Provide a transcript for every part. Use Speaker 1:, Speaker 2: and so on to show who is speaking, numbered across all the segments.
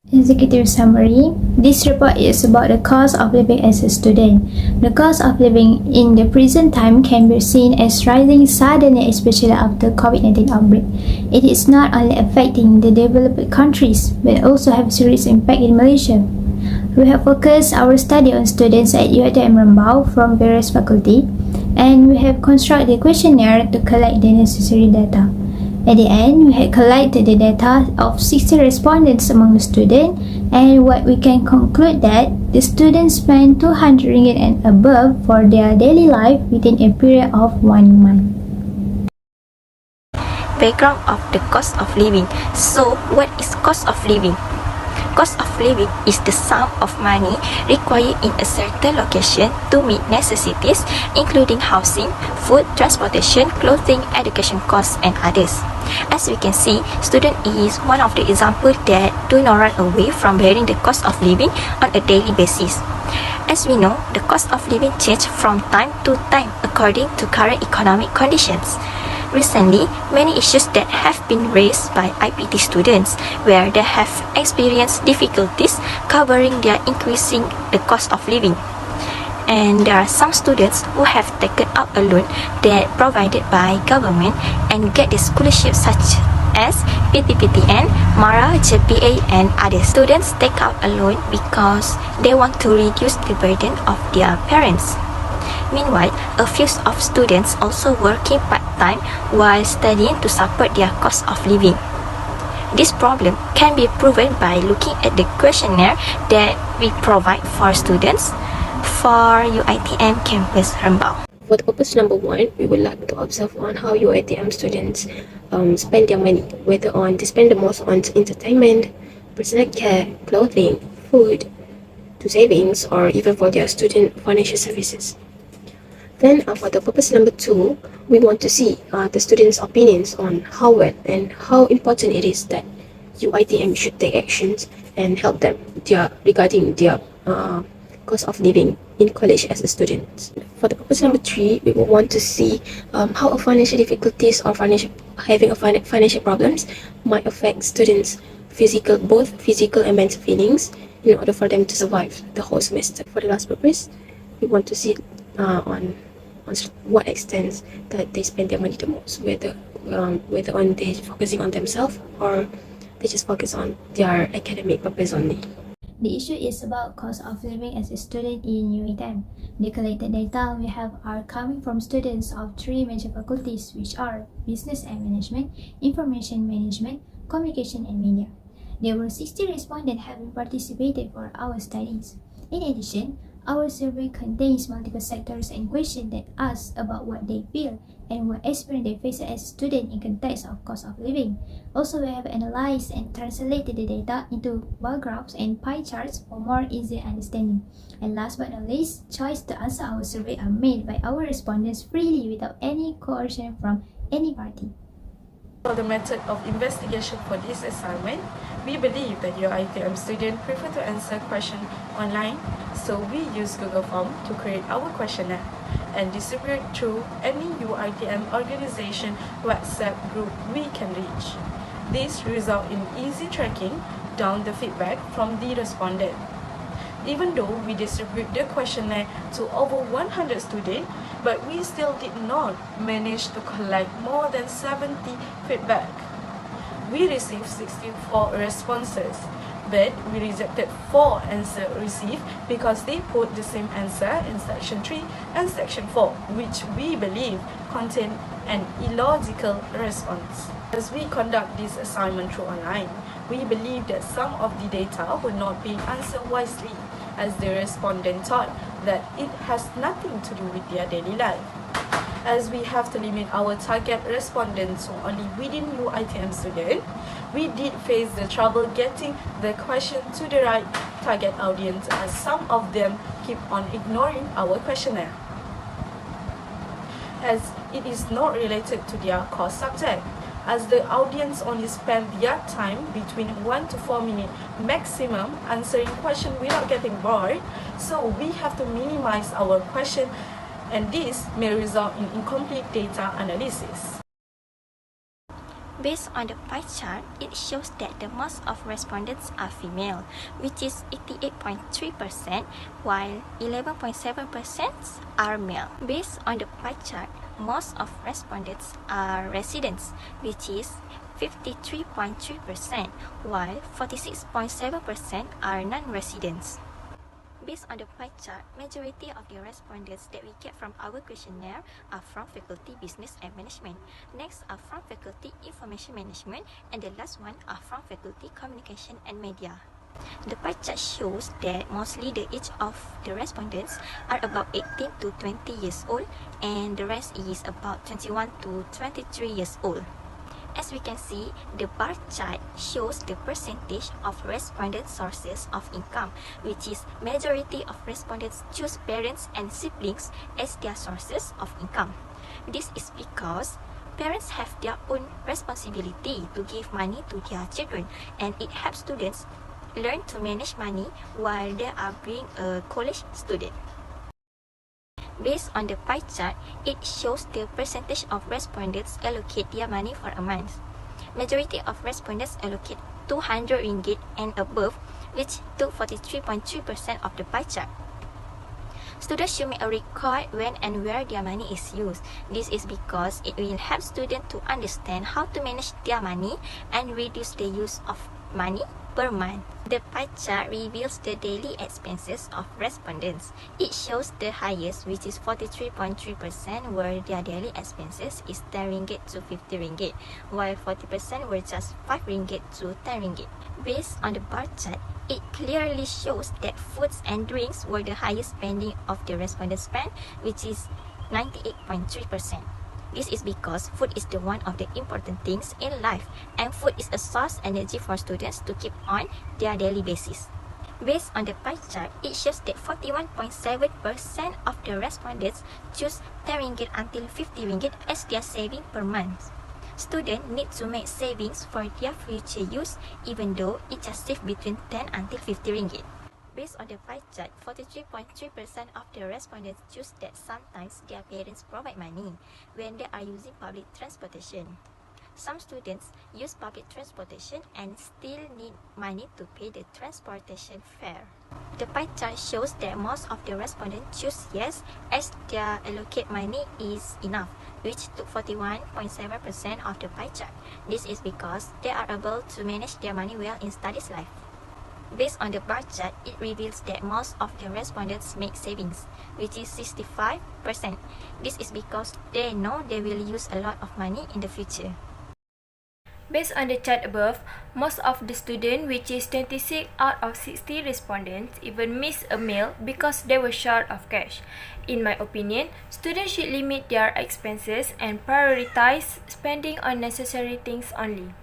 Speaker 1: Executive summary. This report is about the cost of living as a student. The cost of living in the present time can be seen as rising suddenly, especially after COVID-19 outbreak. It is not only affecting the developed countries, but also have serious impact in Malaysia. We have focused our study on students at UiTM REMBAU from various faculty, and we have constructed a questionnaire to collect the necessary data. At the end, we had collected the data of 60 respondents among the students, and what we can conclude that the students spend 200 ringgit and above for their daily life within a period of 1 month.
Speaker 2: Background of the cost of living. So, what is cost of living? Cost of living is the sum of money required in a certain location to meet necessities, including housing, food, transportation, clothing, education costs, and others. As we can see, student is one of the examples that do not run away from bearing the cost of living on a daily basis. As we know, the cost of living changes from time to time according to current economic conditions. Recently, many issues that have been raised by IPT students where they have experienced difficulties covering their increasing the cost of living. And there are some students who have taken out a loan that provided by government and get the scholarship such as PTPTN, MARA, JPA, and others. Students take out a loan because they want to reduce the burden of their parents. Meanwhile, a few of students also working part-time while studying to support their cost of living. This problem can be proven by looking at the questionnaire that we provide for students for UiTM campus REMBAU.
Speaker 3: For the purpose number 1, we would like to observe on how UiTM students spend their money, whether they spend the most on entertainment, personal care, clothing, food, to savings, or even for their student financial services. Then for the purpose number 2, we want to see the students' opinions on how well and how important it is that UiTM should take actions and help them regarding their cost of living in college as a student. For the purpose number 3, we will want to see how financial difficulties or having financial problems might affect students' both physical and mental feelings in order for them to survive the whole semester. For the last purpose, we want to see on what extent that they spend their money the most, whether on they focusing on themselves or they just focus on their academic purpose only.
Speaker 1: The issue is about cost of living as a student in UiTM. The collected data we have are coming from students of 3 major faculties, which are Business and Management, Information Management, Communication and Media. There were 60 respondents having participated for our studies. In addition, our survey contains multiple sectors and questions that ask about what they feel and what experience they face as students in context of cost of living. Also, we have analyzed and translated the data into bar graphs and pie charts for more easy understanding. And last but not least, choice to answer our survey are made by our respondents freely without any coercion from any party.
Speaker 4: For the method of investigation for this assignment, we believe that your ITM students prefer to answer questions online, so we use Google Form to create our questionnaire and distribute through any UiTM organization WhatsApp group we can reach. This results in easy tracking down the feedback from the respondent. Even though we distribute the questionnaire to over 100 students, but we still did not manage to collect more than 70 feedback. We received 64 responses, but we rejected 4 answers received because they put the same answer in section 3 and section 4, which we believe contain an illogical response. As we conduct this assignment through online, we believe that some of the data were not being answered wisely, as the respondent thought that it has nothing to do with their daily life. As we have to limit our target respondents to only within UiTM students, we did face the trouble getting the question to the right target audience, as some of them keep on ignoring our questionnaire, as it is not related to their core subject, as the audience only spend their time between 1 to 4 minutes maximum answering questions without getting bored. So we have to minimize our question, and this may result in incomplete data analysis.
Speaker 2: Based on the pie chart, it shows that the most of respondents are female, which is 88.3%, while 11.7% are male. Based on the pie chart, most of respondents are residents, which is 53.3%, while 46.7% are non-residents. Based on the pie chart, majority of the respondents that we get from our questionnaire are from Faculty Business and Management. Next are from Faculty Information Management, and the last one are from Faculty Communication and Media. The pie chart shows that mostly the age of the respondents are about 18 to 20 years old, and the rest is about 21 to 23 years old. As we can see, the bar chart shows the percentage of respondent sources of income, which is majority of respondents choose parents and siblings as their sources of income. This is because parents have their own responsibility to give money to their children, and it helps students learn to manage money while they are being a college student. Based on the pie chart, it shows the percentage of respondents allocate their money for a month. Majority of respondents allocate 200 ringgit and above, which took 43.3% of the pie chart. Students should make a record when and where their money is used. This is because it will help students to understand how to manage their money and reduce the use of money per month. The pie chart reveals the daily expenses of respondents. It shows the highest, which is 43.3%, where their daily expenses is 10 ringgit to 50 ringgit, while 40% were just 5 ringgit to 10 ringgit. Based on the bar chart, it clearly shows that foods and drinks were the highest spending of the respondent spend, which is 98.3%. This is because food is the one of the important things in life, and food is a source energy for students to keep on their daily basis. Based on the pie chart, it shows that 41.7% of the respondents choose 10 ringgit until 50 ringgit as their saving per month. Students need to make savings for their future use, even though it just saves between 10 until 50 ringgit. Based on the pie chart, 43.3% of the respondents choose that sometimes their parents provide money when they are using public transportation. Some students use public transportation and still need money to pay the transportation fare. The pie chart shows that most of the respondents choose yes as their allocate money is enough, which took 41.7% of the pie chart. This is because they are able to manage their money well in studies life. Based on the bar chart, it reveals that most of the respondents make savings, which is 65%. This is because they know they will use a lot of money in the future.
Speaker 5: Based on the chart above, most of the students, which is 26 out of 60 respondents, even miss a meal because they were short of cash. In my opinion, students should limit their expenses and prioritize spending on necessary things only.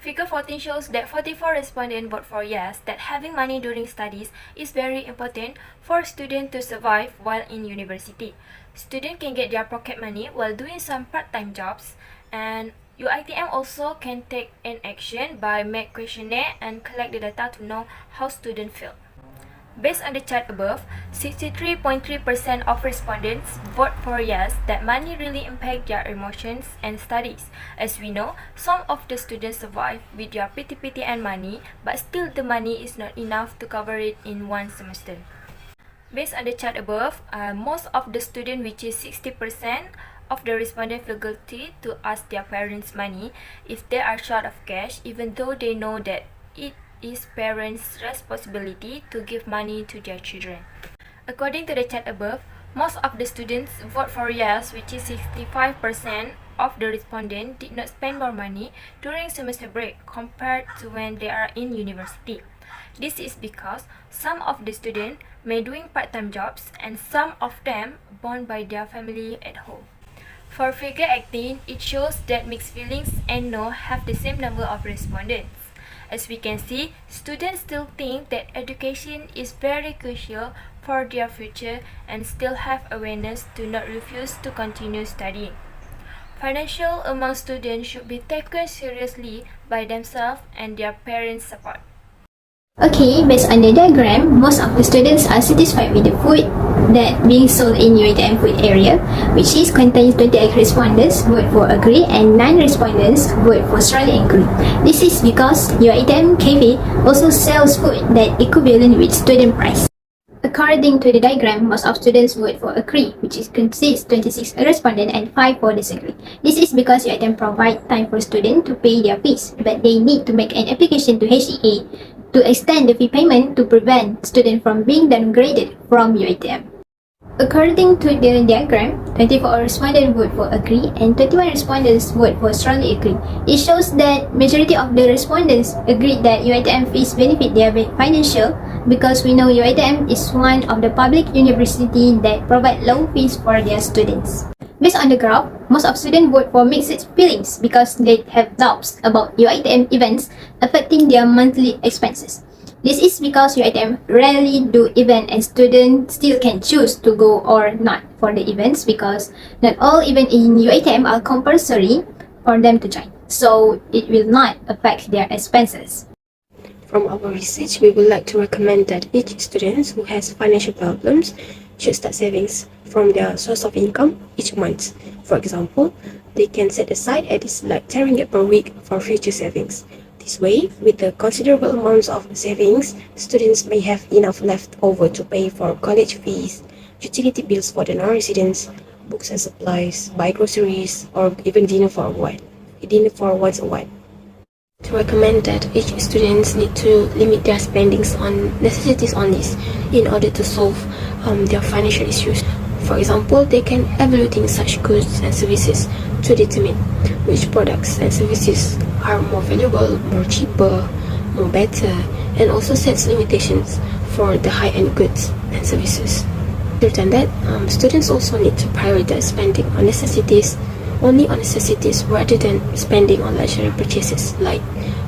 Speaker 5: Figure 14 shows that 44 respondents vote for yes, that having money during studies is very important for students to survive while in university. Students can get their pocket money while doing some part-time jobs, and UiTM also can take an action by make questionnaire and collect the data to know how students feel. Based on the chart above, 63.3% of respondents vote for yes, that money really impacts their emotions and studies. As we know, some of the students survive with their PTPT and money, but still the money is not enough to cover it in one semester. Based on the chart above, most of the students, which is 60% of the respondents, feel guilty to ask their parents money if they are short of cash, even though they know that it is parents' responsibility to give money to their children. According to the chart above, most of the students vote for yes, which is 65% of the respondents did not spend more money during semester break compared to when they are in university. This is because some of the students may doing part-time jobs and some of them borne by their family at home. For figure 18, it shows that mixed feelings and no have the same number of respondents. As we can see, students still think that education is very crucial for their future and still have awareness to not refuse to continue studying. Financial among students should be taken seriously by themselves and their parents' support.
Speaker 1: Okay, based on the diagram, most of the students are satisfied with the food. that being sold in UiTM food area, which is contains 28 respondents vote for agree and 9 respondents vote for strongly agree. This is because UiTM cafe also sells food that equivalent with student price. According to the diagram, most of students vote for agree, which is consists 26 respondents and 5 for disagree. This is because UiTM provide time for students to pay their fees, but they need to make an application to HEA to extend the fee payment to prevent students from being downgraded from UiTM. According to the diagram, 24 respondents vote for agree and 21 respondents vote for strongly agree. It shows that majority of the respondents agreed that UiTM fees benefit their financial because we know UiTM is one of the public university that provide low fees for their students. Based on the graph, most of students vote for mixed feelings because they have doubts about UiTM events affecting their monthly expenses. This is because UiTM rarely do event and students still can choose to go or not for the events because not all events in UiTM are compulsory for them to join. So it will not affect their expenses.
Speaker 3: From our research, we would like to recommend that each student who has financial problems should start savings from their source of income each month. For example, they can set aside at least like 10 ringgit per week for future savings. This way, with the considerable amounts of savings, students may have enough left over to pay for college fees, utility bills for the non-residents, books and supplies, buy groceries, or even dinner for once a while. To recommend that each students need to limit their spendings on necessities only in order to solve their financial issues. For example, they can evaluating such goods and services to determine which products and services are more valuable, more cheaper, more better, and also sets limitations for the high-end goods and services. Other than that, students also need to prioritize spending on necessities, only on necessities rather than spending on luxury purchases like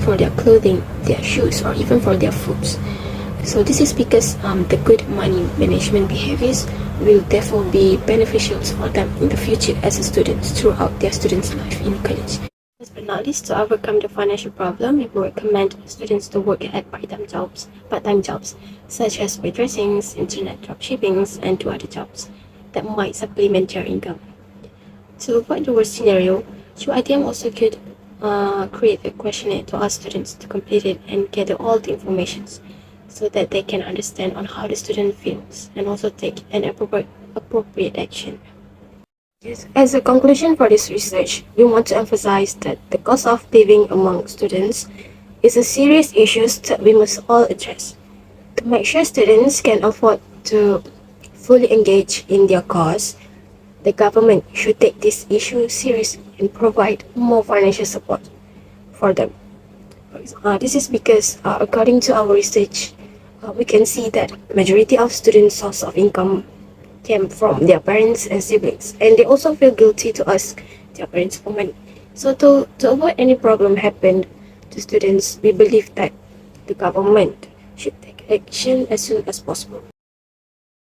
Speaker 3: for their clothing, their shoes, or even for their foods. So this is because the good money management behaviors will therefore be beneficial for them in the future as a student throughout their students' life in college. Last but not least, to overcome the financial problem, we will recommend students to work at part-time jobs, such as waitressing, internet dropshipping, and 2 other jobs that might supplement their income. To avoid the worst scenario, UiTM also could create a questionnaire to ask students to complete it and gather all the information so that they can understand on how the student feels and also take an appropriate action. Yes. As a conclusion for this research, we want to emphasize that the cost of living among students is a serious issue that we must all address. To make sure students can afford to fully engage in their course, the government should take this issue seriously and provide more financial support for them. This is because, according to our research, we can see that majority of students' source of income came from their parents and siblings, and they also feel guilty to ask their parents for money. So to avoid any problem happen to students, we believe that the government should take action as soon as possible.